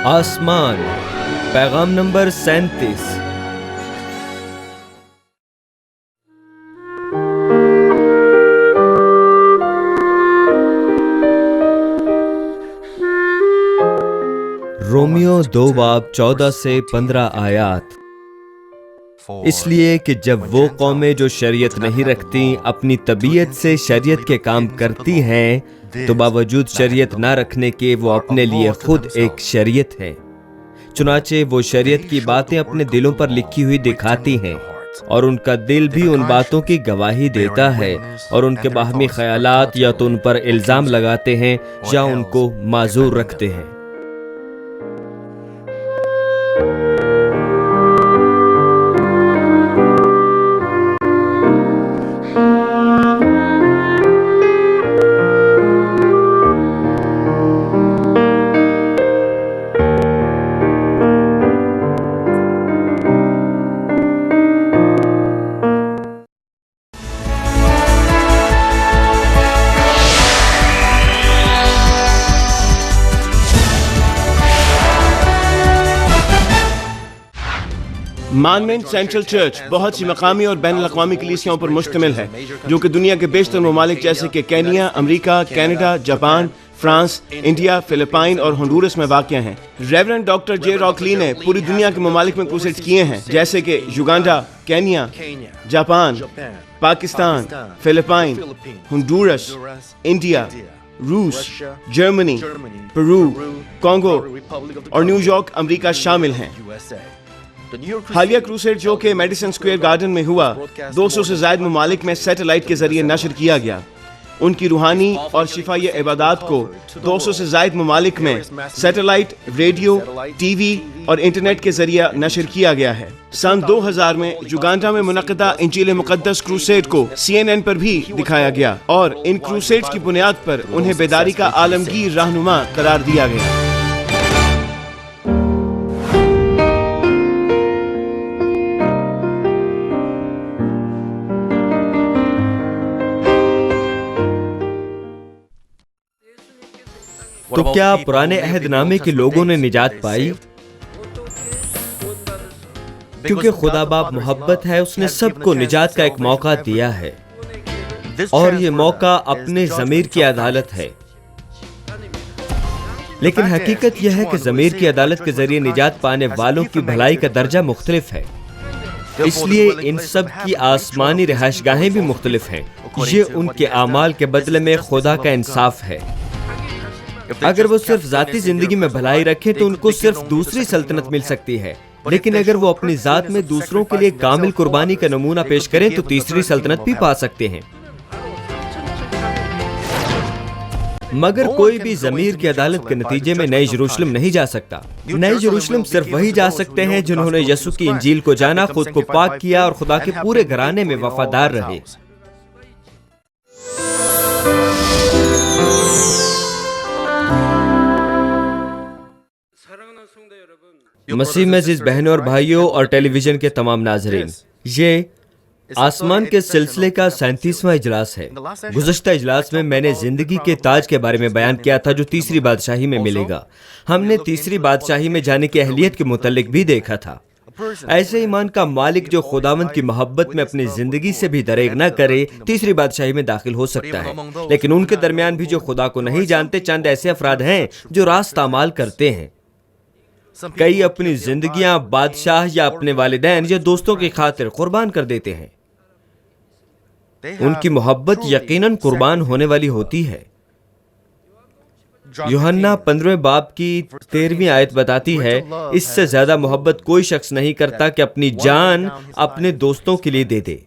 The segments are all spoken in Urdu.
آسمان پیغام نمبر 37۔ رومیو 2 باب 14 سے 15 آیات۔ اس لیے کہ جب وہ قومیں جو شریعت نہیں رکھتی اپنی طبیعت سے شریعت کے کام کرتی ہیں تو باوجود شریعت نہ رکھنے کے وہ اپنے لیے خود ایک شریعت ہے۔ چنانچہ وہ شریعت کی باتیں اپنے دلوں پر لکھی ہوئی دکھاتی ہیں، اور ان کا دل بھی ان باتوں کی گواہی دیتا ہے، اور ان کے باہمی خیالات یا تو ان پر الزام لگاتے ہیں یا ان کو معذور رکھتے ہیں۔ مانمنٹ سینٹرل چرچ بہت سی مقامی اور بین الاقوامی کلیسیاؤں پر مشتمل ہے جو کہ دنیا کے بیشتر ممالک جیسے کہ کینیا، امریکہ، Canada, Japan, France, India, Philippines اور ہنڈورس میں واقع ہیں۔ ریورنڈ ڈاکٹر جے راک لی نے پوری دنیا کے ممالک میں کروسیڈز کیے ہیں جیسے کہ Uganda, Kenya, Japan, Pakistan, Philippines, Honduras, India, روس، جرمنی، پیرو، کانگو اور نیو یارک امریکہ شامل ہیں۔ حالیہ کروسیڈ جو کہ میڈیسن اسکوائر گارڈن میں ہوا 200 سے زائد ممالک میں سیٹلائٹ کے ذریعے نشر کیا گیا۔ ان کی روحانی اور شفائی عبادات کو 200 سے زائد ممالک میں سیٹلائٹ، ریڈیو، ٹی وی اور انٹرنیٹ کے ذریعے نشر کیا گیا ہے۔ سن 2000 میں یوگانڈا میں منعقدہ انجیل مقدس کروسیڈ کو CNN پر بھی دکھایا گیا، اور ان کروسیڈز کی بنیاد پر انہیں بیداری کا عالمگیر رہنما قرار دیا گیا۔ تو کیا پرانے عہد نامے کے لوگوں نے نجات پائی؟ کیونکہ خدا باپ محبت ہے، اس نے سب کو نجات کا ایک موقع دیا ہے، اور یہ موقع اپنے ضمیر کی عدالت ہے۔ لیکن حقیقت یہ ہے کہ ضمیر کی عدالت کے ذریعے نجات پانے والوں کی بھلائی کا درجہ مختلف ہے، اس لیے ان سب کی آسمانی رہائش گاہیں بھی مختلف ہیں۔ یہ ان کے اعمال کے بدلے میں خدا کا انصاف ہے۔ اگر وہ صرف ذاتی زندگی میں بھلائی رکھیں تو ان کو صرف دوسری سلطنت مل سکتی ہے، لیکن اگر وہ اپنی ذات میں دوسروں کے لیے کامل قربانی کا نمونہ پیش کریں تو تیسری سلطنت بھی پا سکتے ہیں۔ مگر کوئی بھی ضمیر کی عدالت کے نتیجے میں نئی یروشلم نہیں جا سکتا۔ نئی یروشلم صرف وہی جا سکتے ہیں جنہوں نے یسوع کی انجیل کو جانا، خود کو پاک کیا اور خدا کے پورے گھرانے میں وفادار رہے۔ مسیح میں عزیز بہنوں اور بھائیوں اور ٹیلی ویژن کے تمام ناظرین، یہ آسمان کے سلسلے کا 37واں اجلاس ہے۔ گزشتہ اجلاس میں نے زندگی کے تاج کے بارے میں بیان کیا تھا جو تیسری بادشاہی میں ملے گا۔ ہم نے تیسری بادشاہی میں جانے کی اہلیت کے متعلق بھی دیکھا تھا۔ ایسے ایمان کا مالک جو خداوند کی محبت میں اپنی زندگی سے بھی دریغ نہ کرے تیسری بادشاہی میں داخل ہو سکتا ہے، لیکن ان کے درمیان بھی جو خدا کو نہیں جانتے چند ایسے افراد ہیں جو راست اعمال کرتے ہیں۔ کئی اپنی زندگیاں بادشاہ یا اپنے والدین یا دوستوں کی خاطر قربان کر دیتے ہیں۔ ان کی محبت یقیناً قربان ہونے والی ہوتی ہے۔ یوحنا 15 باب کی 13ویں آیت بتاتی ہے، اس سے زیادہ محبت کوئی شخص نہیں کرتا کہ اپنی جان اپنے دوستوں کے لیے دے دے۔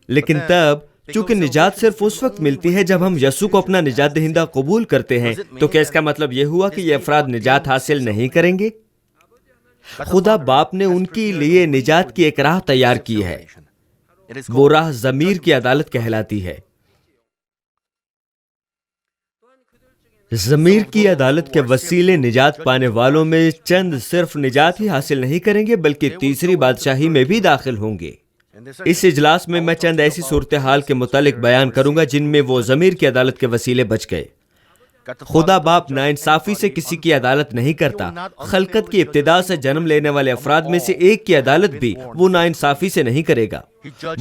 لیکن تب چونکہ نجات صرف اس وقت ملتی ہے جب ہم یسوع کو اپنا نجات دہندہ قبول کرتے ہیں، تو کیا اس کا مطلب یہ ہوا کہ یہ افراد نجات حاصل نہیں کریں گے؟ خدا باپ نے ان کے لیے نجات کی ایک راہ تیار کی ہے۔ وہ راہ ضمیر کی عدالت کہلاتی ہے۔ ضمیر کی عدالت کے وسیلے نجات پانے والوں میں چند صرف نجات ہی حاصل نہیں کریں گے بلکہ تیسری بادشاہی میں بھی داخل ہوں گے۔ اس اجلاس میں چند ایسی صورتحال کے متعلق بیان کروں گا جن میں وہ ضمیر کی عدالت کے وسیلے بچ گئے۔ خدا باپ ناانصافی سے کسی کی عدالت نہیں کرتا. خلقت کی ابتدا سے جنم لینے والے افراد میں سے ایک کی عدالت بھی وہ ناانصافی سے نہیں کرے گا.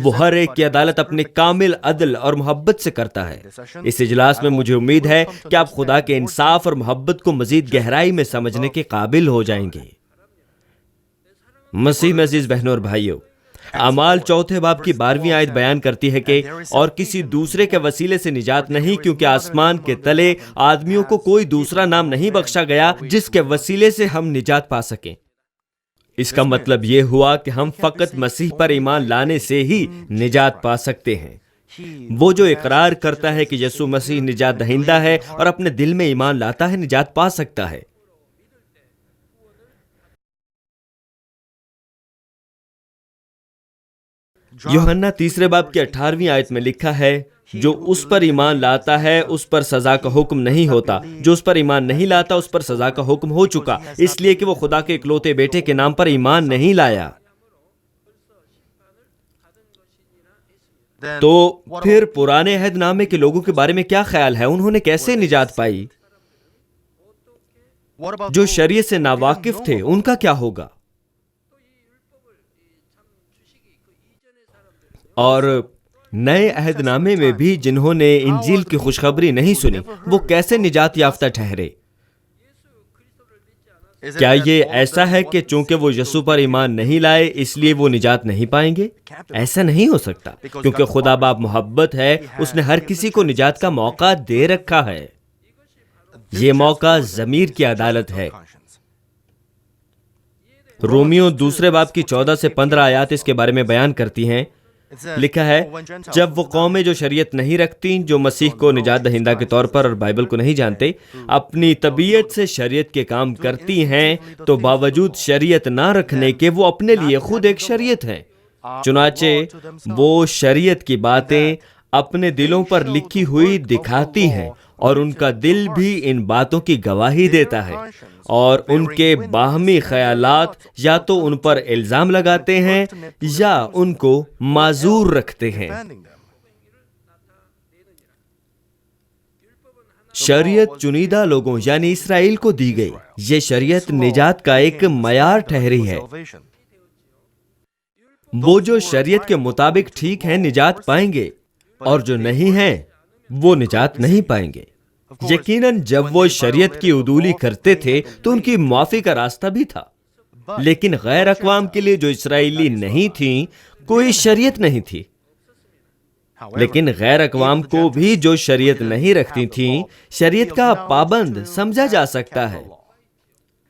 وہ ہر ایک کی عدالت اپنے کامل عدل اور محبت سے کرتا ہے. اس اجلاس میں مجھے امید ہے کہ آپ خدا کے انصاف اور محبت کو مزید گہرائی میں سمجھنے کے قابل ہو جائیں گے. مسیح میں عزیز بہنوں اور بھائیوں، اعمال 4 باب کی 12ویں آیت بیان کرتی ہے کہ اور کسی دوسرے کے وسیلے سے نجات نہیں، کیونکہ آسمان کے تلے آدمیوں کو کوئی دوسرا نام نہیں بخشا گیا جس کے وسیلے سے ہم نجات پا سکیں. اس کا مطلب یہ ہوا کہ ہم فقط مسیح پر ایمان لانے سے ہی نجات پا سکتے ہیں. وہ جو اقرار کرتا ہے کہ یسوع مسیح نجات دہندہ ہے اور اپنے دل میں ایمان لاتا ہے، نجات پا سکتا ہے. یوحنا 3 باب کی 18ویں آیت میں لکھا ہے، جو اس پر ایمان لاتا ہے اس پر سزا کا حکم نہیں ہوتا، جو اس پر ایمان نہیں لاتا اس پر سزا کا حکم ہو چکا، اس لیے کہ وہ خدا کے اکلوتے بیٹے کے نام پر ایمان نہیں لایا. تو پھر پرانے عہد نامے کے لوگوں کے بارے میں کیا خیال ہے؟ انہوں نے کیسے نجات پائی؟ جو شریعت سے ناواقف تھے ان کا کیا ہوگا؟ اور نئے عہد نامے میں بھی جنہوں نے انجیل کی خوشخبری نہیں سنی، وہ کیسے نجات یافتہ ٹھہرے؟ کیا یہ ایسا ہے کہ چونکہ وہ یسوع پر ایمان نہیں لائے اس لیے وہ نجات نہیں پائیں گے؟ ایسا نہیں ہو سکتا، کیونکہ خدا باپ محبت ہے. اس نے ہر کسی کو نجات کا موقع دے رکھا ہے. یہ موقع ضمیر کی عدالت ہے. رومیو 2 باب کی 14 سے 15 آیات اس کے بارے میں بیان کرتی ہیں. لکھا ہے، جب وہ قومیں جو شریعت نہیں رکھتی، جو مسیح کو نجات دہندہ کے طور پر اور بائبل کو نہیں جانتے، اپنی طبیعت سے شریعت کے کام کرتی ہیں، تو باوجود شریعت نہ رکھنے کے وہ اپنے لیے خود ایک شریعت ہیں. چنانچہ وہ شریعت کی باتیں اپنے دلوں پر لکھی ہوئی دکھاتی ہیں، اور ان کا دل بھی ان باتوں کی گواہی دیتا ہے، اور ان کے باہمی خیالات یا تو ان پر الزام لگاتے ہیں یا ان کو معذور رکھتے ہیں. شریعت چنیدہ لوگوں یعنی اسرائیل کو دی گئی. یہ شریعت نجات کا ایک معیار ٹھہری ہے. وہ جو شریعت کے مطابق ٹھیک ہیں نجات پائیں گے، اور جو نہیں ہیں وہ نجات نہیں پائیں گے. یقیناً جب وہ شریعت کی عدولی کرتے تھے تو ان کی معافی کا راستہ بھی تھا، لیکن غیر اقوام کے لیے جو اسرائیلی نہیں تھیں کوئی شریعت نہیں تھی. لیکن غیر اقوام کو بھی جو شریعت نہیں رکھتی تھیں شریعت کا پابند سمجھا جا سکتا ہے.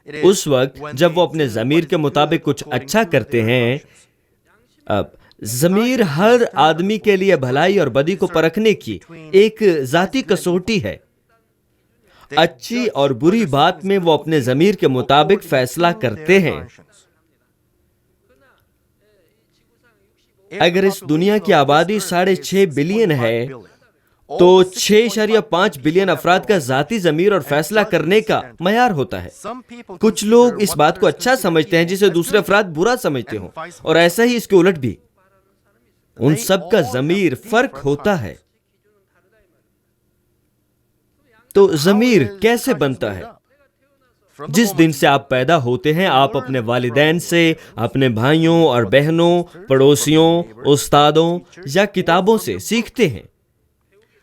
اس وقت جب وہ اپنے ضمیر کے مطابق کچھ اچھا کرتے ہیں. اب ضمیر ہر آدمی کے لیے بھلائی اور بدی کو پرکھنے کی ایک ذاتی کسوٹی ہے. اچھی اور بری بات میں وہ اپنے ضمیر کے مطابق فیصلہ کرتے ہیں. اگر اس دنیا کی آبادی 6.5 بلین ہے تو 6.5 بلین افراد کا ذاتی ضمیر اور فیصلہ کرنے کا معیار ہوتا ہے. کچھ لوگ اس بات کو اچھا سمجھتے ہیں جسے دوسرے افراد برا سمجھتے ہوں، اور ایسا ہی اس کے الٹ بھی. ان سب کا ضمیر فرق ہوتا ہے. تو ضمیر کیسے بنتا ہے؟ جس دن سے آپ پیدا ہوتے ہیں آپ اپنے والدین سے، اپنے بھائیوں اور بہنوں، پڑوسیوں، استادوں یا کتابوں سے سیکھتے ہیں.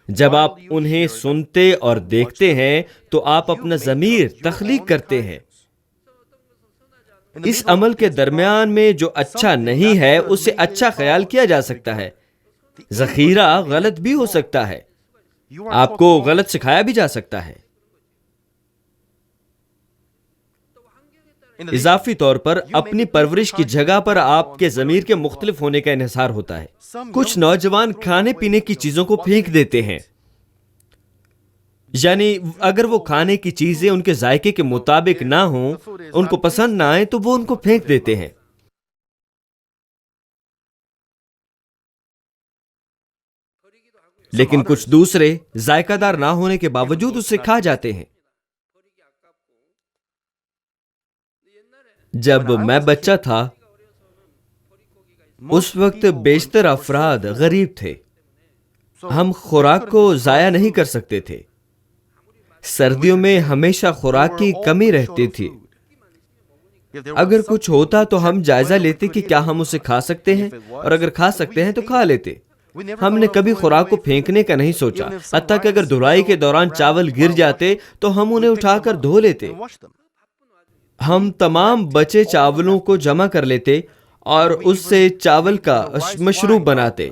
جب آپ انہیں سنتے اور دیکھتے ہیں تو آپ اپنا ضمیر تخلیق کرتے ہیں. اس عمل کے درمیان میں جو اچھا نہیں ہے اسے اچھا خیال کیا جا سکتا ہے. ذخیرہ غلط بھی ہو سکتا ہے، آپ کو غلط سکھایا بھی جا سکتا ہے. اضافی طور پر اپنی پرورش کی جگہ پر آپ کے ضمیر کے مختلف ہونے کا انحصار ہوتا ہے. کچھ نوجوان کھانے پینے کی چیزوں کو پھینک دیتے ہیں، یعنی اگر وہ کھانے کی چیزیں ان کے ذائقے کے مطابق نہ ہوں، ان کو پسند نہ آئے تو وہ ان کو پھینک دیتے ہیں. لیکن کچھ دوسرے ذائقہ دار نہ ہونے کے باوجود اسے کھا جاتے ہیں. جب میں بچہ تھا اس وقت بیشتر افراد غریب تھے. ہم خوراک کو ضائع نہیں کر سکتے تھے. سردیوں میں ہمیشہ خوراک کی کمی رہتی تھی. اگر کچھ ہوتا تو ہم جائزہ لیتے کہ کیا ہم اسے کھا سکتے ہیں، اور اگر کھا سکتے ہیں تو کھا لیتے. ہم نے کبھی خوراک کو پھینکنے کا نہیں سوچا، حتیٰ کہ اگر دھلائی کے دوران چاول گر جاتے تو ہم انہیں اٹھا کر دھو لیتے. ہم تمام بچے چاولوں کو جمع کر لیتے اور اس سے چاول کا مشروب بناتے.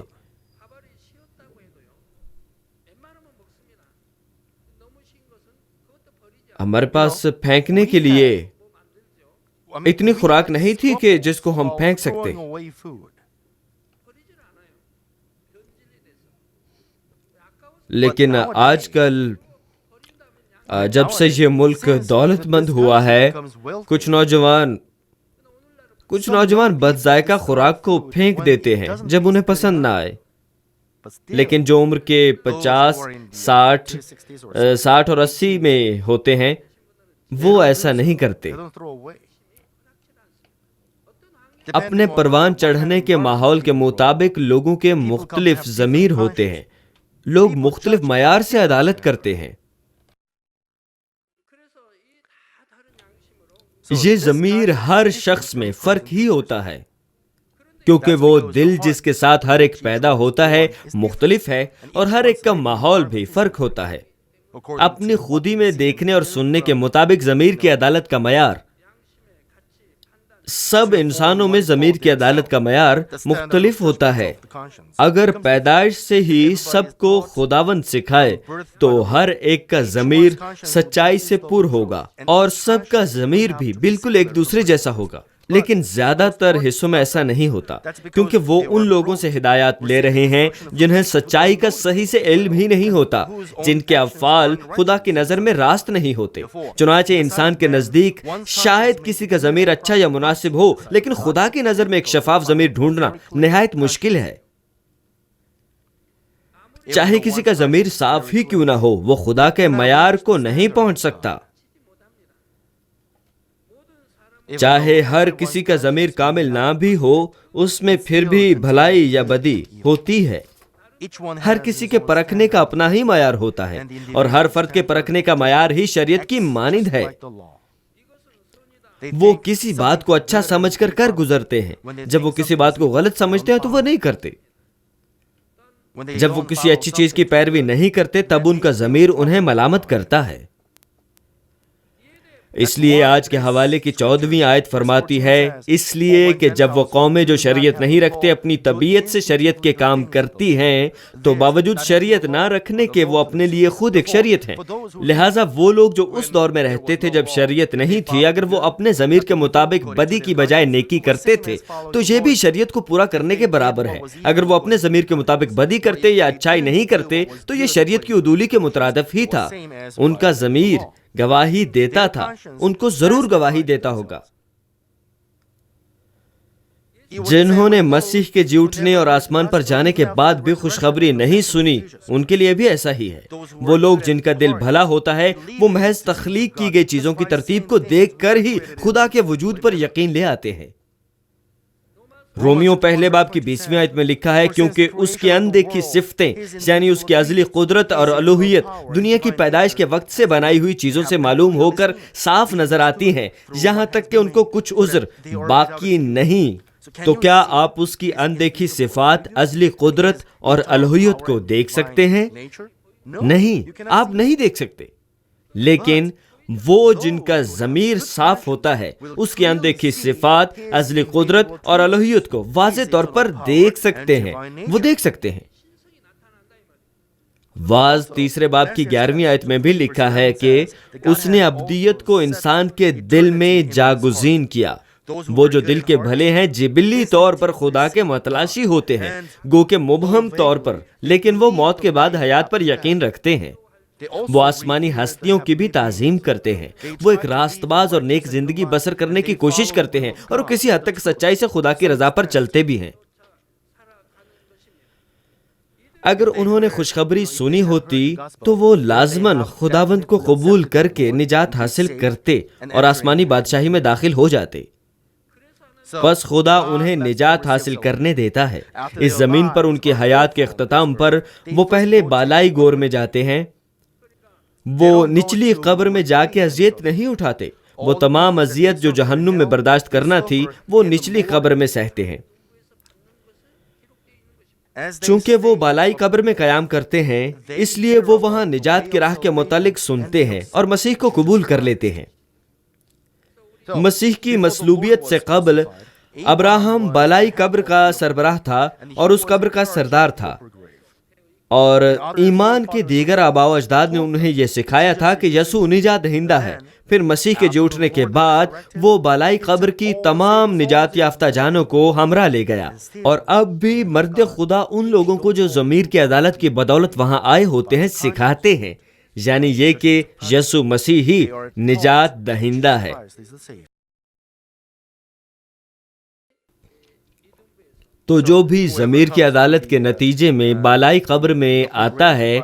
ہمارے پاس پھینکنے کے لیے اتنی خوراک نہیں تھی کہ جس کو ہم پھینک سکتے. لیکن آج کل جب سے یہ ملک دولت مند ہوا ہے، کچھ نوجوان بد ذائقہ خوراک کو پھینک دیتے ہیں جب انہیں پسند نہ آئے. لیکن جو عمر کے 50، 60 اور 80 میں ہوتے ہیں وہ ایسا نہیں کرتے. اپنے پروان چڑھنے کے ماحول کے مطابق لوگوں کے مختلف ضمیر ہوتے ہیں. لوگ مختلف معیار سے عدالت کرتے ہیں. یہ ضمیر ہر شخص میں فرق ہی ہوتا ہے، کیونکہ وہ دل جس کے ساتھ ہر ایک پیدا ہوتا ہے مختلف ہے، اور ہر ایک کا ماحول بھی فرق ہوتا ہے. اپنی خودی میں دیکھنے اور سننے کے مطابق ضمیر کی عدالت کا معیار، سب انسانوں میں ضمیر کی عدالت کا معیار مختلف ہوتا ہے. اگر پیدائش سے ہی سب کو خداوند سکھائے تو ہر ایک کا ضمیر سچائی سے پر ہوگا اور سب کا ضمیر بھی بالکل ایک دوسرے جیسا ہوگا. لیکن زیادہ تر حصوں میں ایسا نہیں ہوتا، کیونکہ وہ ان لوگوں سے ہدایات لے رہے ہیں جنہیں سچائی کا صحیح سے علم ہی نہیں ہوتا، جن کے افعال خدا کی نظر میں راست نہیں ہوتے. چنانچہ انسان کے نزدیک شاید کسی کا ضمیر اچھا یا مناسب ہو، لیکن خدا کی نظر میں ایک شفاف ضمیر ڈھونڈنا نہایت مشکل ہے. چاہے کسی کا ضمیر صاف ہی کیوں نہ ہو، وہ خدا کے معیار کو نہیں پہنچ سکتا. چاہے ہر کسی کا ضمیر کامل نہ بھی ہو، اس میں پھر بھی بھلائی یا بدی ہوتی ہے. ہر کسی کے پرکھنے کا اپنا ہی معیار ہوتا ہے، اور ہر فرد کے پرکھنے کا معیار ہی شریعت کی مانند ہے. وہ کسی بات کو اچھا سمجھ کر گزرتے ہیں. جب وہ کسی بات کو غلط سمجھتے ہیں تو وہ نہیں کرتے. جب وہ کسی اچھی چیز کی پیروی نہیں کرتے تب ان کا ضمیر انہیں ملامت کرتا ہے. اس لیے آج کے حوالے کی 14ویں آیت فرماتی ہے، اس لیے کہ جب وہ قومیں جو شریعت نہیں رکھتے اپنی طبیعت سے شریعت کے کام کرتی ہیں تو باوجود شریعت نہ رکھنے کے وہ اپنے لیے خود ایک شریعت ہیں. لہٰذا وہ لوگ جو اس دور میں رہتے تھے جب شریعت نہیں تھی، اگر وہ اپنے ضمیر کے مطابق بدی کی بجائے نیکی کرتے تھے تو یہ بھی شریعت کو پورا کرنے کے برابر ہے. اگر وہ اپنے ضمیر کے مطابق بدی کرتے یا اچھائی نہیں کرتے تو یہ شریعت کی عدولی کے مترادف ہی تھا. ان کا ضمیر گواہی دیتا تھا، ان کو ضرور گواہی دیتا ہوگا. جنہوں نے مسیح کے جی اٹھنے اور آسمان پر جانے کے بعد بھی خوشخبری نہیں سنی، ان کے لیے بھی ایسا ہی ہے. وہ لوگ جن کا دل بھلا ہوتا ہے وہ محض تخلیق کی گئی چیزوں کی ترتیب کو دیکھ کر ہی خدا کے وجود پر یقین لے آتے ہیں. رومیوں پہلے باب کی 20ویں آیت میں لکھا ہے، کیونکہ اس کی اندیکھی صفتیں یعنی اس کی ازلی قدرت اور الوہیت دنیا کی پیدائش کے وقت سے بنائی ہوئی چیزوں سے معلوم ہو کر صاف نظر آتی ہیں، یہاں تک کہ ان کو کچھ عذر باقی نہیں. تو کیا آپ اس کی اندیکھی صفات، ازلی قدرت اور الوہیت کو دیکھ سکتے ہیں؟ نہیں، آپ نہیں دیکھ سکتے. لیکن وہ جن کا ضمیر صاف ہوتا ہے اس کی اندیکھی صفات، ازلی قدرت اور الوہیت کو واضح طور پر دیکھ سکتے ہیں. وہ دیکھ سکتے ہیں. واعظ 3 باب کی 11ویں آیت میں بھی لکھا ہے کہ اس نے ابدیت کو انسان کے دل میں جاگزین کیا. وہ جو دل کے بھلے ہیں جبلی طور پر خدا کے متلاشی ہوتے ہیں، گو کہ مبہم طور پر، لیکن وہ موت کے بعد حیات پر یقین رکھتے ہیں. وہ آسمانی ہستیوں کی بھی تعظیم کرتے ہیں. وہ ایک راست باز اور نیک زندگی بسر کرنے کی کوشش کرتے ہیں، اور وہ کسی حد تک سچائی سے خدا کی رضا پر چلتے بھی ہیں. اگر انہوں نے خوشخبری سنی ہوتی تو وہ لازماً خداوند کو قبول کر کے نجات حاصل کرتے اور آسمانی بادشاہی میں داخل ہو جاتے. بس خدا انہیں نجات حاصل کرنے دیتا ہے. اس زمین پر ان کی حیات کے اختتام پر وہ پہلے بالائی گور میں جاتے ہیں. وہ نچلی قبر میں جا کے اذیت نہیں اٹھاتے، وہ تمام اذیت جو جہنم میں برداشت کرنا تھی وہ نچلی قبر میں سہتے ہیں۔ چونکہ وہ بالائی قبر میں قیام کرتے ہیں، اس لیے وہ وہاں نجات کی راہ کے متعلق سنتے ہیں اور مسیح کو قبول کر لیتے ہیں۔ مسیح کی مصلوبیت سے قبل ابراہم بالائی قبر کا سربراہ تھا اور اس قبر کا سردار تھا، اور ایمان کے دیگر آباء و اجداد نے انہیں یہ سکھایا تھا کہ یسوع نجات دہندہ ہے۔ پھر مسیح کے جی اٹھنے کے بعد وہ بالائی قبر کی تمام نجات یافتہ جانوں کو ہمراہ لے گیا، اور اب بھی مرد خدا ان لوگوں کو جو ضمیر کی عدالت کی بدولت وہاں آئے ہوتے ہیں سکھاتے ہیں، یعنی یہ کہ یسوع مسیح ہی نجات دہندہ ہے۔ تو جو بھی ضمیر کی عدالت کے نتیجے میں بالائی قبر میں آتا ہے،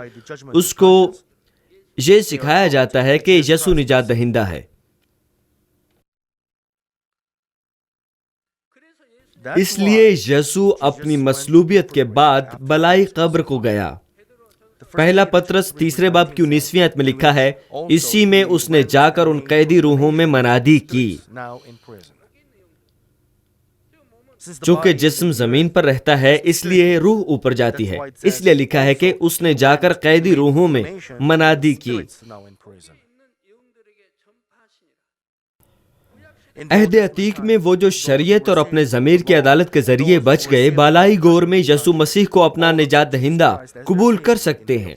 اس کو یہ سکھایا جاتا ہے کہ یسوع نجات دہندہ ہے۔ اس لیے یسوع اپنی مصلوبیت کے بعد بالائی قبر کو گیا۔ پہلا پطرس 3 باب کی 19ویں آیت میں لکھا ہے، اسی میں اس نے جا کر ان قیدی روحوں میں منادی کی۔ چونکہ جسم زمین پر رہتا ہے اس لیے روح اوپر جاتی ہے، اس لیے لکھا ہے کہ اس نے جا کر قیدی روحوں میں منادی کی۔ عہد عتیق میں وہ جو شریعت اور اپنے ضمیر کی عدالت کے ذریعے بچ گئے، بالائی گور میں یسوع مسیح کو اپنا نجات دہندہ قبول کر سکتے ہیں۔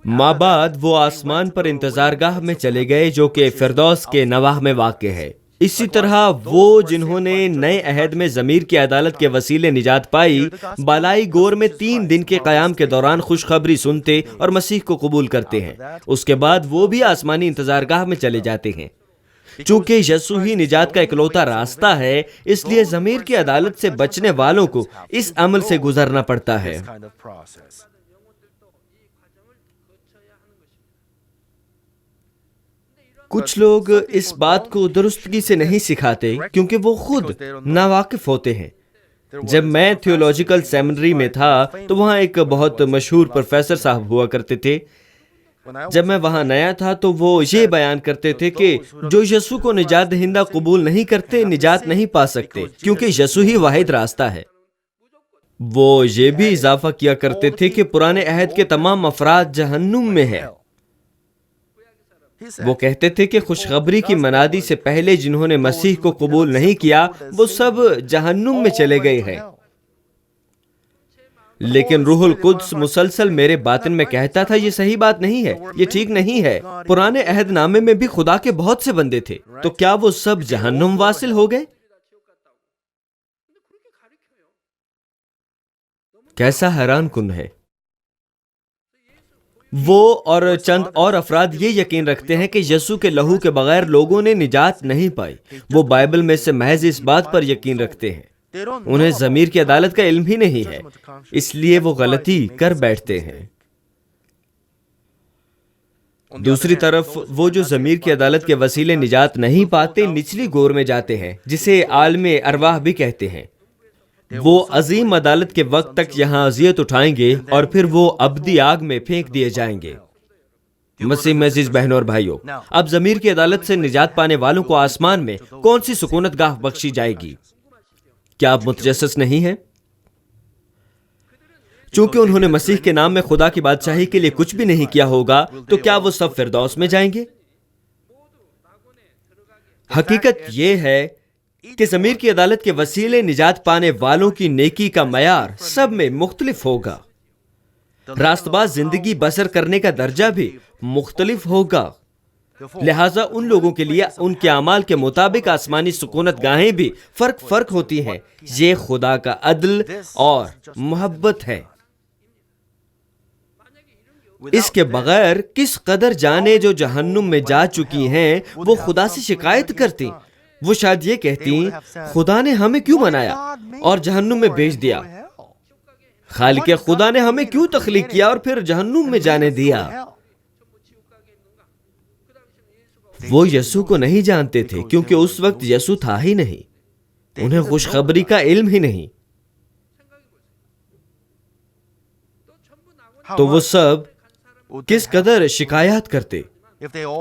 مابعد وہ آسمان پر انتظارگاہ میں چلے گئے جو کہ فردوس کے نواح میں واقع ہے۔ اسی طرح وہ جنہوں نے نئے عہد میں ضمیر کی عدالت کے وسیلے نجات پائی، بالائی گور میں 3 دن کے قیام کے دوران خوشخبری سنتے اور مسیح کو قبول کرتے ہیں۔ اس کے بعد وہ بھی آسمانی انتظارگاہ میں چلے جاتے ہیں۔ چونکہ یسوع ہی نجات کا اکلوتا راستہ ہے، اس لیے ضمیر کی عدالت سے بچنے والوں کو اس عمل سے گزرنا پڑتا ہے۔ کچھ لوگ اس بات کو درستگی سے نہیں سکھاتے کیونکہ وہ خود ناواقف ہوتے ہیں۔ جب میں تھیولوجیکل سیمنری میں تھا تو وہاں ایک بہت مشہور پروفیسر صاحب ہوا کرتے تھے۔ جب میں وہاں نیا تھا تو وہ یہ بیان کرتے تھے کہ جو یسوع کو نجات دہندہ قبول نہیں کرتے نجات نہیں پا سکتے، کیونکہ یسوع ہی واحد راستہ ہے۔ وہ یہ بھی اضافہ کیا کرتے تھے کہ پرانے عہد کے تمام افراد جہنم میں ہیں۔ وہ کہتے تھے کہ خوشخبری کی منادی سے پہلے جنہوں نے مسیح کو قبول نہیں کیا وہ سب جہنم میں چلے گئے ہیں۔ لیکن روح القدس مسلسل میرے باطن میں کہتا تھا یہ صحیح بات نہیں ہے، یہ ٹھیک نہیں ہے۔ پرانے عہد نامے میں بھی خدا کے بہت سے بندے تھے، تو کیا وہ سب جہنم واصل ہو گئے؟ کیسا حیران کن ہے۔ وہ اور چند اور افراد یہ یقین رکھتے ہیں کہ یسوع کے لہو کے بغیر لوگوں نے نجات نہیں پائی۔ وہ بائبل میں سے محض اس بات پر یقین رکھتے ہیں۔ انہیں ضمیر کی عدالت کا علم ہی نہیں ہے، اس لیے وہ غلطی کر بیٹھتے ہیں۔ دوسری طرف وہ جو ضمیر کی عدالت کے وسیلے نجات نہیں پاتے نچلی گور میں جاتے ہیں، جسے عالم ارواح بھی کہتے ہیں۔ وہ عظیم عدالت کے وقت تک یہاں اذیت اٹھائیں گے اور پھر وہ ابدی آگ میں پھینک دیے جائیں گے۔ مسیح میں عزیز بہنوں اور بھائیوں، اب ضمیر کی عدالت سے نجات پانے والوں کو آسمان میں کون سی سکونت گاہ بخشی جائے گی؟ کیا آپ متجسس نہیں ہیں؟ چونکہ انہوں نے مسیح کے نام میں خدا کی بادشاہی کے لیے کچھ بھی نہیں کیا ہوگا، تو کیا وہ سب فردوس میں جائیں گے؟ حقیقت یہ ہے کہ ضمیر کی عدالت کے وسیلے نجات پانے والوں کی نیکی کا معیار سب میں مختلف ہوگا۔ راست باز زندگی بسر کرنے کا درجہ بھی مختلف ہوگا۔ لہٰذا ان لوگوں کے لیے ان کے اعمال کے مطابق آسمانی سکونت گاہیں بھی فرق ہوتی ہیں۔ یہ خدا کا عدل اور محبت ہے۔ اس کے بغیر کس قدر جانیں جو جہنم میں جا چکی ہیں وہ خدا سے شکایت کرتی، وہ شاید یہ کہتی خدا نے ہمیں کیوں بنایا اور جہنم میں بھیج دیا؟ خالق خدا نے ہمیں کیوں تخلیق کیا اور پھر جہنم میں جانے دیا؟ وہ یسوع کو نہیں جانتے تھے کیونکہ اس وقت یسوع تھا ہی نہیں، انہیں خوشخبری کا علم ہی نہیں۔ تو وہ سب کس قدر شکایات کرتے.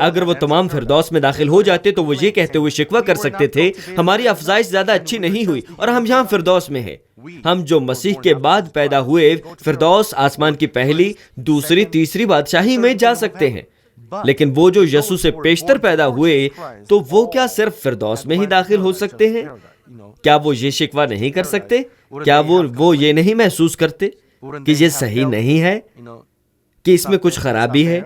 اگر وہ تمام فردوس میں داخل ہو جاتے تو وہ یہ کہتے ہوئے شکوہ کر سکتے تھے ہماری افزائش زیادہ اچھی نہیں ہوئی اور ہم یہاں فردوس میں ہیں. ہم جو مسیح کے بعد پیدا ہوئے فردوس آسمان کی پہلی دوسری تیسری بادشاہی میں جا سکتے ہیں، لیکن وہ جو یسوع سے پیشتر پیدا ہوئے تو وہ کیا صرف فردوس میں ہی داخل ہو سکتے ہیں؟ کیا وہ یہ شکوہ نہیں کر سکتے؟ کیا وہ یہ نہیں محسوس کرتے کہ یہ صحیح نہیں ہے، کہ اس میں کچھ خرابی ہے؟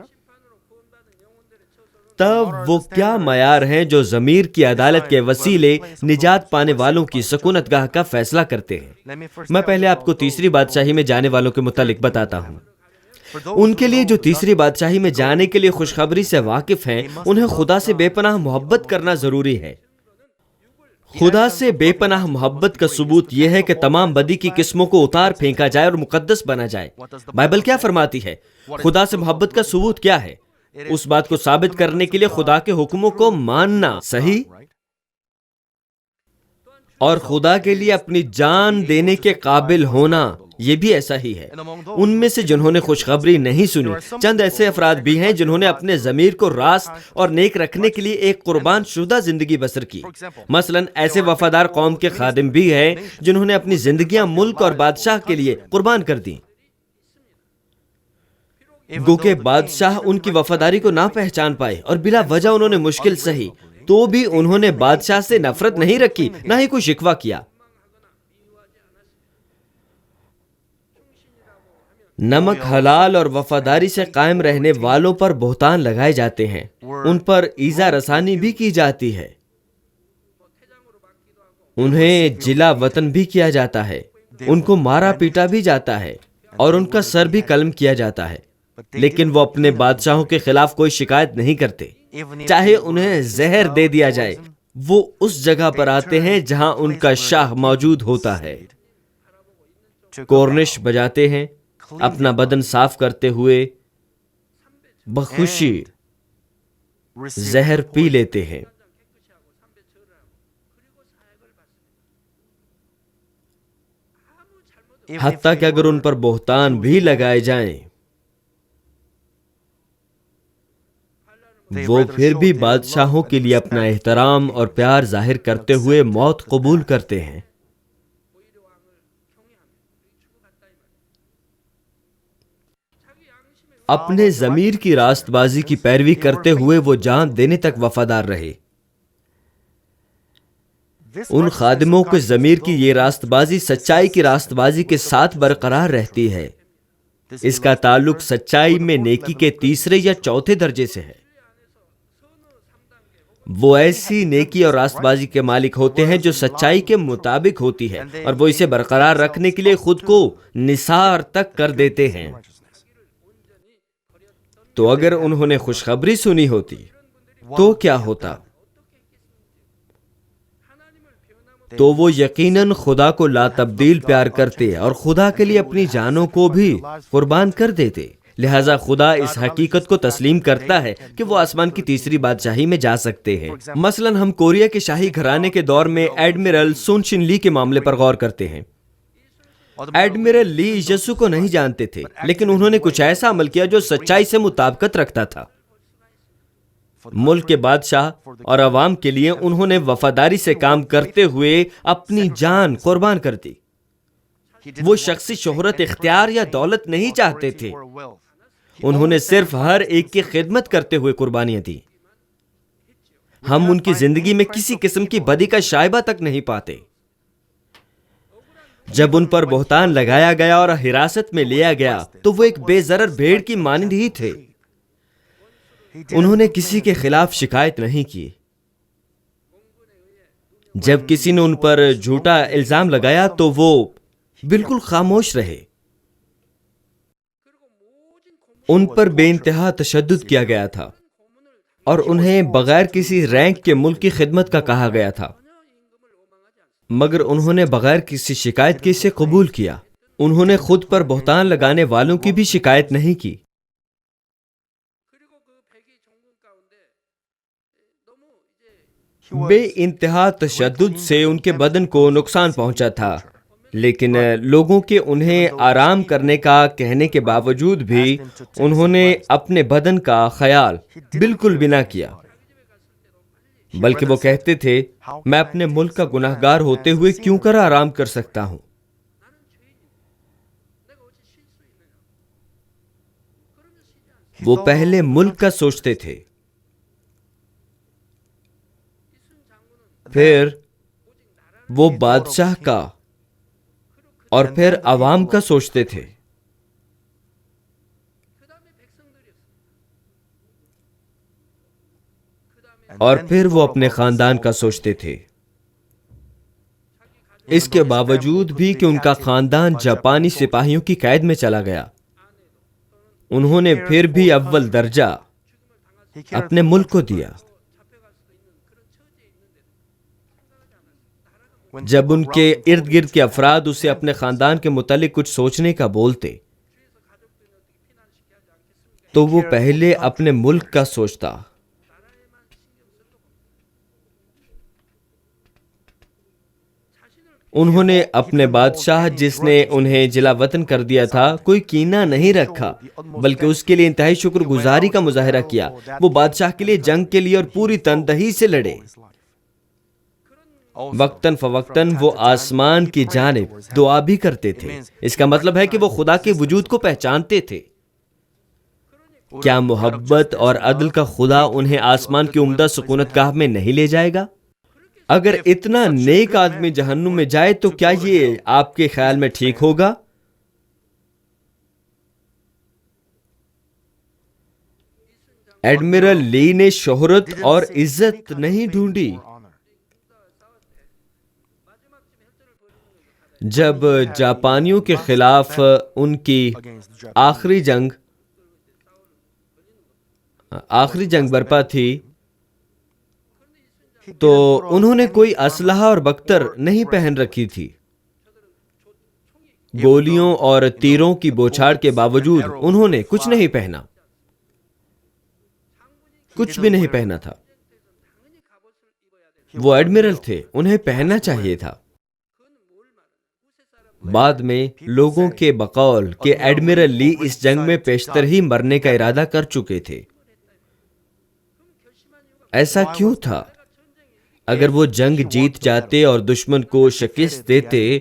تب وہ کیا معیار ہیں جو ضمیر کی عدالت کے وسیلے نجات پانے والوں کی سکونت گاہ کا فیصلہ کرتے ہیں؟ میں پہلے آپ کو تیسری بادشاہی میں جانے والوں کے متعلق بتاتا ہوں. ان کے لیے جو تیسری بادشاہی میں جانے کے لیے خوشخبری سے واقف ہیں، انہیں خدا سے بے پناہ محبت کرنا ضروری ہے. خدا سے بے پناہ محبت کا ثبوت یہ ہے کہ تمام بدی کی قسموں کو اتار پھینکا جائے اور مقدس بنا جائے. بائبل کیا فرماتی ہے؟ خدا سے محبت کا ثبوت کیا ہے؟ اس بات کو ثابت کرنے کے لیے خدا کے حکموں کو ماننا، صحیح؟ اور خدا کے لیے اپنی جان دینے کے قابل ہونا، یہ بھی ایسا ہی ہے. ان میں سے جنہوں نے خوشخبری نہیں سنی، چند ایسے افراد بھی ہیں جنہوں نے اپنے ضمیر کو راست اور نیک رکھنے کے لیے ایک قربان شدہ زندگی بسر کی. مثلا ایسے وفادار قوم کے خادم بھی ہیں جنہوں نے اپنی زندگیاں ملک اور بادشاہ کے لیے قربان کر دیں. گو کہ بادشاہ ان کی وفاداری کو نہ پہچان پائے اور بلا وجہ انہوں نے مشکل سہی، تو بھی انہوں نے بادشاہ سے نفرت نہیں رکھی، نہ ہی کوئی شکوہ کیا. نمک حلال اور وفاداری سے قائم رہنے والوں پر بہتان لگائے جاتے ہیں، ان پر ایذا رسانی بھی کی جاتی ہے، انہیں جلا وطن بھی کیا جاتا ہے، ان کو مارا پیٹا بھی جاتا ہے اور ان کا سر بھی قلم کیا جاتا ہے. لیکن وہ اپنے بادشاہوں کے خلاف کوئی شکایت نہیں کرتے. چاہے انہیں زہر دے دیا جائے، وہ اس جگہ پر آتے ہیں جہاں ان کا شاہ موجود ہوتا ہے. کورنش بجاتے ہیں، اپنا بدن صاف کرتے ہوئے بخوشی زہر پی لیتے ہیں. حتیٰ کہ اگر ان پر بہتان بھی لگائے جائیں، وہ پھر بھی بادشاہوں کے لیے اپنا احترام اور پیار ظاہر کرتے ہوئے موت قبول کرتے ہیں. اپنے ضمیر کی راست بازی کی پیروی کرتے ہوئے وہ جان دینے تک وفادار رہے. ان خادموں کے ضمیر کی یہ راست بازی سچائی کی راست بازی کے ساتھ برقرار رہتی ہے. اس کا تعلق سچائی میں نیکی کے تیسرے یا چوتھے درجے سے ہے. وہ ایسی نیکی اور راست بازی کے مالک ہوتے ہیں جو سچائی کے مطابق ہوتی ہے، اور وہ اسے برقرار رکھنے کے لیے خود کو نثار تک کر دیتے ہیں. تو اگر انہوں نے خوشخبری سنی ہوتی تو کیا ہوتا؟ تو وہ یقیناً خدا کو لا تبدیل پیار کرتے اور خدا کے لیے اپنی جانوں کو بھی قربان کر دیتے. لہٰذا خدا اس حقیقت کو تسلیم کرتا ہے کہ وہ آسمان کی تیسری بادشاہی میں جا سکتے ہیں. مثلا ہم کوریا کے شاہی گھرانے کے دور میں ایڈمرل سون چن لی کے معاملے پر غور کرتے ہیں. ایڈمرل لی یسوع کو نہیں جانتے تھے، لیکن انہوں نے کچھ ایسا عمل کیا جو سچائی سے مطابقت رکھتا تھا. ملک کے بادشاہ اور عوام کے لیے انہوں نے وفاداری سے کام کرتے ہوئے اپنی جان قربان کر دی. وہ شخصی شہرت، اختیار یا دولت نہیں چاہتے تھے، انہوں نے صرف ہر ایک کی خدمت کرتے ہوئے قربانیاں دی. ہم ان کی زندگی میں کسی قسم کی بدی کا شائبہ تک نہیں پاتے. جب ان پر بہتان لگایا گیا اور حراست میں لیا گیا تو وہ ایک بے ضرر بھیڑ کی مانند ہی تھے. انہوں نے کسی کے خلاف شکایت نہیں کی. جب کسی نے ان پر جھوٹا الزام لگایا تو وہ بالکل خاموش رہے. ان پر بے انتہا تشدد کیا گیا تھا اور انہیں بغیر کسی رینک کے ملک کی خدمت کا کہا گیا تھا، مگر انہوں نے بغیر کسی شکایت کے اسے قبول کیا. انہوں نے خود پر بہتان لگانے والوں کی بھی شکایت نہیں کی. بے انتہا تشدد سے ان کے بدن کو نقصان پہنچا تھا. لیکن لوگوں کے انہیں آرام کرنے کا کہنے کے باوجود بھی انہوں نے اپنے بدن کا خیال بالکل بھی نہ کیا، بلکہ وہ کہتے تھے میں اپنے ملک کا گناہگار ہوتے ہوئے کیوں کر آرام کر سکتا ہوں۔ وہ پہلے ملک کا سوچتے تھے، پھر وہ بادشاہ کا اور پھر عوام کا سوچتے تھے۔ اور پھر وہ اپنے خاندان کا سوچتے تھے۔ اس کے باوجود بھی کہ ان کا خاندان جاپانی سپاہیوں کی قید میں چلا گیا، انہوں نے پھر بھی اول درجہ اپنے ملک کو دیا۔ جب ان کے ارد گرد کے افراد اسے اپنے خاندان کے متعلق کچھ سوچنے کا بولتے تو وہ پہلے اپنے ملک کا سوچتا۔ انہوں نے اپنے بادشاہ جس نے انہیں جلا وطن کر دیا تھا کوئی کینہ نہیں رکھا، بلکہ اس کے لیے انتہائی شکر گزاری کا مظاہرہ کیا۔ وہ بادشاہ کے لیے جنگ کے لیے اور پوری تندہی سے لڑے۔ وقتاً فوقتاً وہ آسمان کی جانب دعا بھی کرتے تھے۔ اس کا مطلب ہے کہ وہ خدا کے وجود کو پہچانتے تھے۔ کیا محبت اور عدل کا خدا انہیں آسمان کی عمدہ سکونت گاہ میں نہیں لے جائے گا؟ اگر اتنا نیک آدمی جہنم میں جائے تو کیا یہ آپ کے خیال میں ٹھیک ہوگا؟ ایڈمرل لی نے شہرت اور عزت نہیں ڈھونڈی۔ جب جاپانیوں کے خلاف ان کی آخری جنگ برپا تھی تو انہوں نے کوئی اسلحہ اور بختر نہیں پہن رکھی تھی۔ گولیوں اور تیروں کی بوچھاڑ کے باوجود انہوں نے کچھ نہیں پہنا، کچھ بھی نہیں پہنا تھا۔ وہ ایڈمرل تھے، انہیں پہننا چاہیے تھا۔ بعد میں لوگوں کے بقول کہ ایڈمرل لی اس جنگ میں پیشتر ہی مرنے کا ارادہ کر چکے تھے۔ ایسا کیوں تھا؟ اگر وہ جنگ جیت جاتے اور دشمن کو شکست دیتے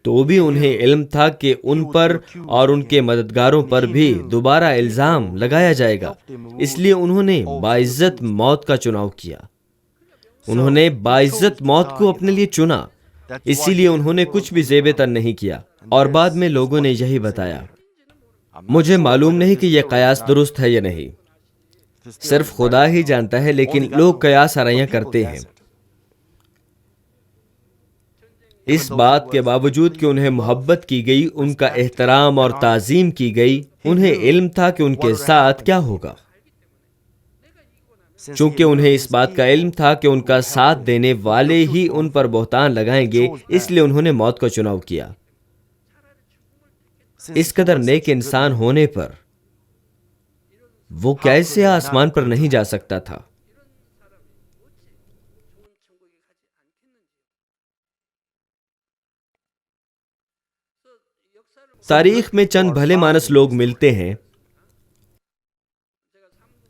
تو بھی انہیں علم تھا کہ ان پر اور ان کے مددگاروں پر بھی دوبارہ الزام لگایا جائے گا، اس لیے انہوں نے باعزت موت کا چناؤ کیا۔ انہوں نے باعزت موت کو اپنے لیے چنا، اسی لیے انہوں نے کچھ بھی زیب تن نہیں کیا۔ اور بعد میں لوگوں نے یہی بتایا۔ مجھے معلوم نہیں کہ یہ قیاس درست ہے یا نہیں، صرف خدا ہی جانتا ہے، لیکن لوگ قیاس آرائیاں کرتے ہیں۔ اس بات کے باوجود کہ انہیں محبت کی گئی، ان کا احترام اور تعظیم کی گئی، انہیں علم تھا کہ ان کے ساتھ کیا ہوگا۔ چونکہ انہیں اس بات کا علم تھا کہ ان کا ساتھ دینے والے ہی ان پر بہتان لگائیں گے، اس لیے انہوں نے موت کا چناؤ کیا۔ اس قدر نیک انسان ہونے پر وہ کیسے آسمان پر نہیں جا سکتا تھا؟ تاریخ میں چند بھلے مانس لوگ ملتے ہیں۔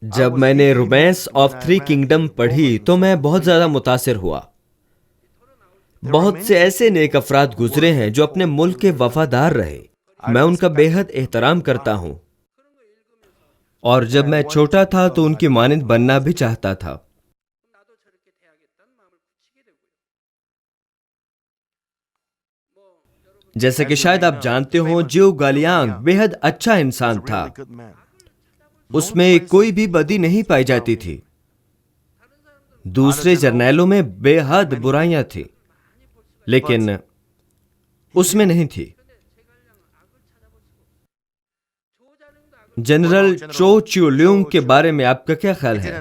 جب میں نے رومانس آف تھری کنگڈم پڑھی تو میں بہت زیادہ متاثر ہوا۔ بہت سے ایسے نیک افراد گزرے ہیں جو اپنے ملک کے وفادار رہے۔ میں ان کا بے حد احترام کرتا ہوں، اور جب میں چھوٹا تھا تو ان کی مانند بننا بھی چاہتا تھا۔ جیسے کہ شاید آپ جانتے ہوں، جیو گالیانگ بے حد اچھا انسان تھا، اس میں کوئی بھی بدی نہیں پائی جاتی تھی۔ دوسرے جرنیلوں میں بے حد برائیاں تھیں، لیکن اس میں نہیں تھی۔ جنرل چو چیو لیونگ کے بارے میں آپ کا کیا خیال ہے؟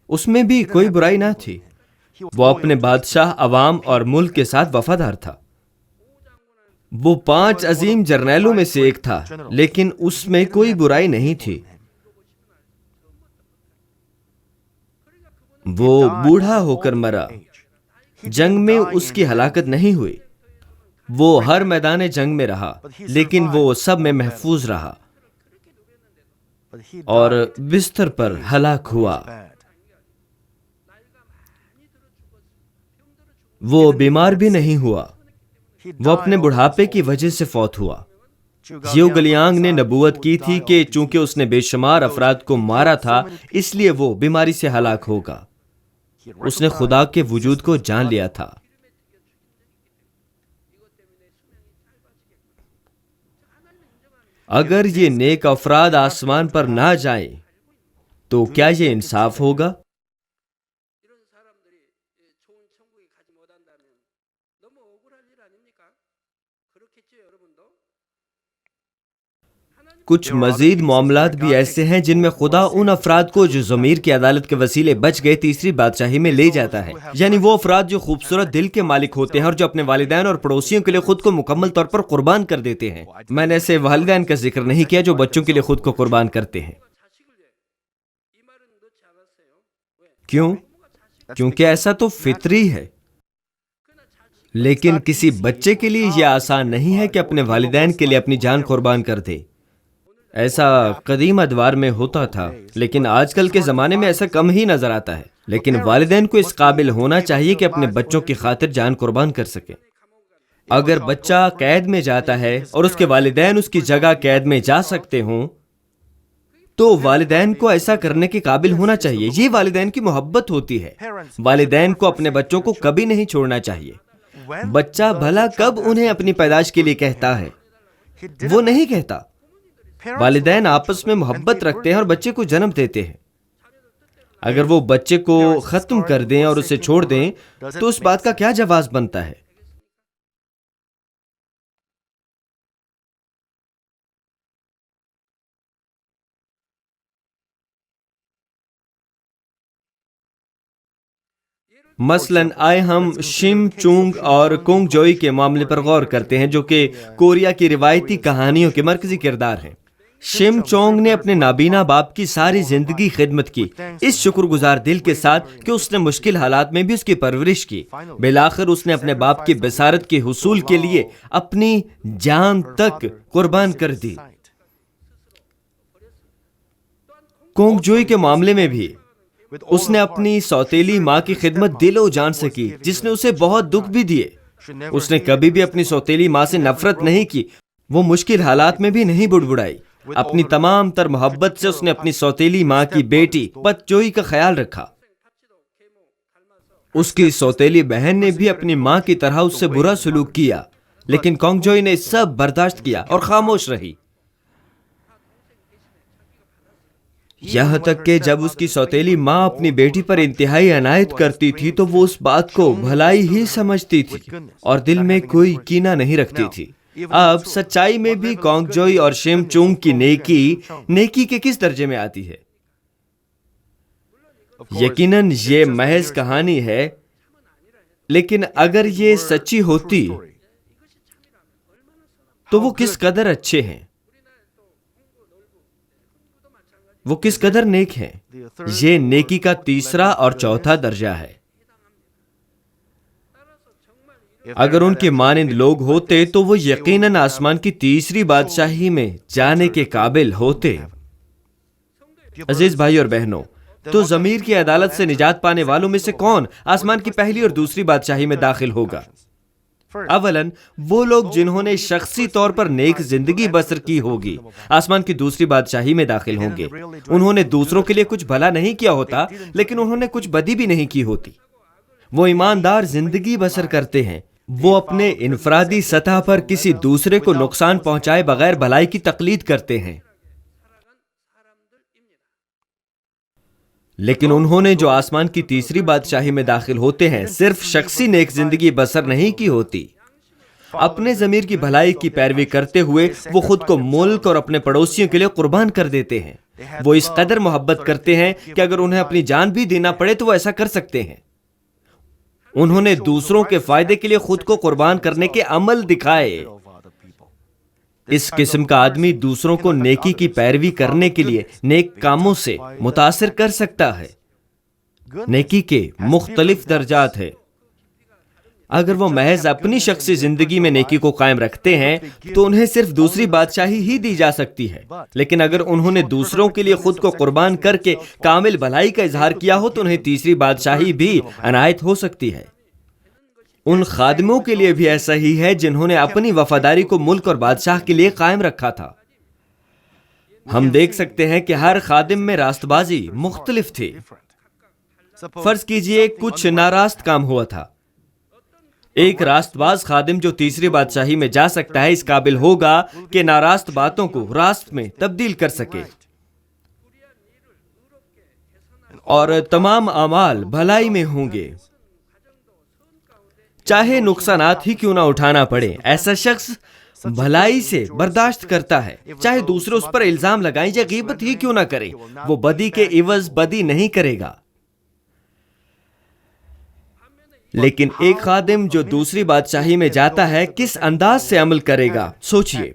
اس میں بھی کوئی برائی نہ تھی۔ وہ اپنے بادشاہ، عوام اور ملک کے ساتھ وفادار تھا۔ وہ 5 عظیم جرنیلوں میں سے ایک تھا، لیکن اس میں کوئی برائی نہیں تھی۔ وہ بوڑھا ہو کر مرا، جنگ میں اس کی ہلاکت نہیں ہوئی۔ وہ ہر میدان جنگ میں رہا لیکن وہ سب میں محفوظ رہا اور بستر پر ہلاک ہوا. وہ بیمار بھی نہیں ہوا, وہ اپنے بڑھاپے کی وجہ سے فوت ہوا. زیو گلیانگ نے نبوت کی تھی کہ چونکہ اس نے بے شمار افراد کو مارا تھا اس لیے وہ بیماری سے ہلاک ہوگا. اس نے خدا کے وجود کو جان لیا تھا. اگر یہ نیک افراد آسمان پر نہ جائیں تو کیا یہ انصاف ہوگا؟ کچھ مزید معاملات بھی ایسے ہیں جن میں خدا ان افراد کو جو ضمیر کی عدالت کے وسیلے بچ گئے تیسری بادشاہی میں لے جاتا ہے. یعنی وہ افراد جو خوبصورت دل کے مالک ہوتے ہیں اور جو اپنے والدین اور پڑوسیوں کے لیے خود کو مکمل طور پر قربان کر دیتے ہیں. میں نے ایسے والدین کا ذکر نہیں کیا جو بچوں کے لیے خود کو قربان کرتے ہیں. کیوں؟ کیونکہ ایسا تو فطری ہے. لیکن کسی بچے کے لیے یہ آسان نہیں ہے کہ اپنے والدین کے لیے اپنی جان قربان کر دے. ایسا قدیم ادوار میں ہوتا تھا لیکن آج کل کے زمانے میں ایسا کم ہی نظر آتا ہے. لیکن والدین کو اس قابل ہونا چاہیے کہ اپنے بچوں کی خاطر جان قربان کر سکیں. اگر بچہ قید میں جاتا ہے اور اس کے والدین اس کی جگہ قید میں جا سکتے ہوں تو والدین کو ایسا کرنے کے قابل ہونا چاہیے. یہ والدین کی محبت ہوتی ہے. والدین کو اپنے بچوں کو کبھی نہیں چھوڑنا چاہیے. بچہ بھلا کب انہیں اپنی پیدائش کے لیے کہتا ہے؟ وہ نہیں کہتا. والدین آپس میں محبت رکھتے ہیں اور بچے کو جنم دیتے ہیں. اگر وہ بچے کو ختم کر دیں اور اسے چھوڑ دیں تو اس بات کا کیا جواز بنتا ہے؟ مثلاً آئے ہم شم چونگ اور کونگ جوئی کے معاملے پر غور کرتے ہیں جو کہ کوریا کی روایتی کہانیوں کے مرکزی کردار ہیں. شم چونگ نے اپنے نابینا باپ کی ساری زندگی خدمت کی اس شکر گزار دل کے ساتھ کہ اس نے مشکل حالات میں بھی اس کی پرورش کی. بالآخر اس نے اپنے باپ کی بصارت کے حصول کے لیے اپنی جان تک قربان کر دی. کونگ جوئی کے معاملے میں بھی اس نے اپنی سوتیلی ماں کی خدمت دل و جان سے کی جس نے اسے بہت دکھ بھی دیے. اس نے کبھی بھی اپنی سوتیلی ماں سے نفرت نہیں کی. وہ مشکل حالات میں بھی نہیں بڑبڑائی. اپنی تمام تر محبت سے اس نے اپنی سوتیلی ماں کی بیٹی پت جوئی کا خیال رکھا. اس کی سوتیلی بہن نے بھی اپنی ماں کی طرح اس سے برا سلوک کیا لیکن کونگ جوئی نے سب برداشت کیا اور خاموش رہی. یہاں تک کہ جب اس کی سوتیلی ماں اپنی بیٹی پر انتہائی عنایت کرتی تھی تو وہ اس بات کو بھلائی ہی سمجھتی تھی اور دل میں کوئی کینہ نہیں رکھتی تھی. اب سچائی میں بھی کونگ جوئی اور شم چونگ کی نیکی کے کس درجے میں آتی ہے؟ یقیناً یہ محض کہانی ہے لیکن اگر یہ سچی ہوتی تو وہ کس قدر اچھے ہیں, وہ کس قدر نیک ہیں. یہ نیکی کا تیسرا اور چوتھا درجہ ہے. اگر ان کے مانند لوگ ہوتے تو وہ یقیناً آسمان کی تیسری بادشاہی میں جانے کے قابل ہوتے. عزیز بھائی اور بہنوں, تو ضمیر کی عدالت سے نجات پانے والوں میں سے کون آسمان کی پہلی اور دوسری بادشاہی میں داخل ہوگا؟ اولاً وہ لوگ جنہوں نے شخصی طور پر نیک زندگی بسر کی ہوگی آسمان کی دوسری بادشاہی میں داخل ہوں گے. انہوں نے دوسروں کے لیے کچھ بھلا نہیں کیا ہوتا لیکن انہوں نے کچھ بدی بھی نہیں کی ہوتی. وہ ایماندار زندگی بسر کرتے ہیں. وہ اپنے انفرادی سطح پر کسی دوسرے کو نقصان پہنچائے بغیر بھلائی کی تقلید کرتے ہیں. لیکن انہوں نے جو آسمان کی تیسری بادشاہی میں داخل ہوتے ہیں صرف شخصی نیک زندگی بسر نہیں کی ہوتی. اپنے ضمیر کی بھلائی کی پیروی کرتے ہوئے وہ خود کو ملک اور اپنے پڑوسیوں کے لیے قربان کر دیتے ہیں. وہ اس قدر محبت کرتے ہیں کہ اگر انہیں اپنی جان بھی دینا پڑے تو وہ ایسا کر سکتے ہیں. انہوں نے دوسروں کے فائدے کے لیے خود کو قربان کرنے کے عمل دکھائے. اس قسم کا آدمی دوسروں کو نیکی کی پیروی کرنے کے لیے نیک کاموں سے متاثر کر سکتا ہے. نیکی کے مختلف درجات ہیں. اگر وہ محض اپنی شخصی زندگی میں نیکی کو قائم رکھتے ہیں تو انہیں صرف دوسری بادشاہی ہی دی جا سکتی ہے، لیکن اگر انہوں نے دوسروں کے لیے خود کو قربان کر کے کامل بھلائی کا اظہار کیا ہو تو انہیں تیسری بادشاہی بھی عنایت ہو سکتی ہے۔ ان خادموں کے لیے بھی ایسا ہی ہے جنہوں نے اپنی وفاداری کو ملک اور بادشاہ کے لیے قائم رکھا تھا۔ ہم دیکھ سکتے ہیں کہ ہر خادم میں راست بازی مختلف تھی۔ فرض کیجئے کچھ ناراست کام ہوا تھا۔ ایک راست باز خادم جو تیسری بادشاہی میں جا سکتا ہے اس قابل ہوگا کہ ناراست باتوں کو راست میں تبدیل کر سکے اور تمام اعمال بھلائی میں ہوں گے، چاہے نقصانات ہی کیوں نہ اٹھانا پڑے۔ ایسا شخص بھلائی سے برداشت کرتا ہے، چاہے دوسرے اس پر الزام لگائیں یا غیبت ہی کیوں نہ کریں، وہ بدی کے عوض بدی نہیں کرے گا۔ لیکن ایک خادم جو دوسری بادشاہی میں جاتا ہے کس انداز سے عمل کرے گا؟ سوچئے،